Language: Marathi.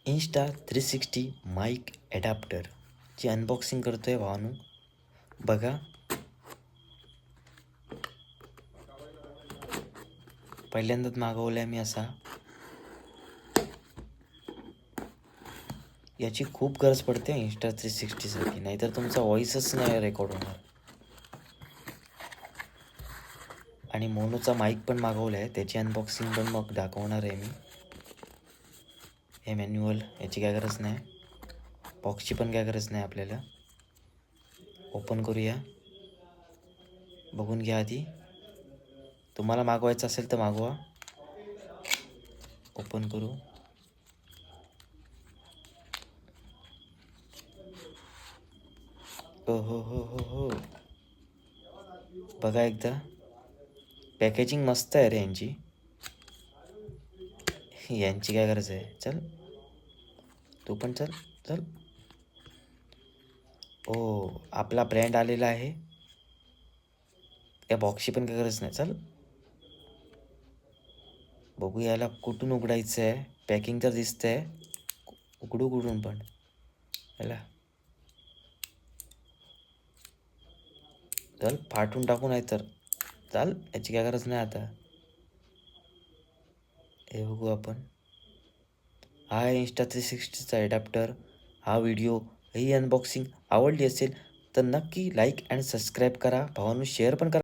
Insta360 माईक ॲडॅप्टरची अनबॉक्सिंग करतो आहे भावानू. बघा, पहिल्यांदाच मागवला आहे मी असा. याची खूप गरज पडते Insta360साठी, नाहीतर तुमचा व्हॉईसच नाही रेकॉर्ड होणार. आणि मोनोचा माईक पण मागवला आहे, त्याची अनबॉक्सिंग पण मग दाखवणार आहे मी. हे मॅन्युअल, याची काय गरज नाही, बॉक्सची पण काय गरज नाही आपल्याला. ओपन करूया, बघून घ्या आधी. तुम्हाला मागवायचं असेल तर मागवा. ओपन करू. हो, बघा एकदा, पॅकेजिंग मस्त आहे रे यांची. यांची काय गरज आहे, चल तू पण चल चल. ओ, आपला ब्रँड आलेला आहे. या बॉक्सची पण काय गरज नाही, चल बघू याला कुठून उघडायचं आहे. पॅकिंग तर दिसतंय, उघडू कुठून पण याला. चल फाटून टाकू, नाही तर चाल, याची काय गरज नाही आता. हे बघू आपण. हा आहे Insta360चा ॲडॅप्टर. हा व्हिडिओ, ही अनबॉक्सिंग आवडली असेल तर नक्की लाईक अँड सबस्क्राईब करा भावांनो. शेअर पण करा.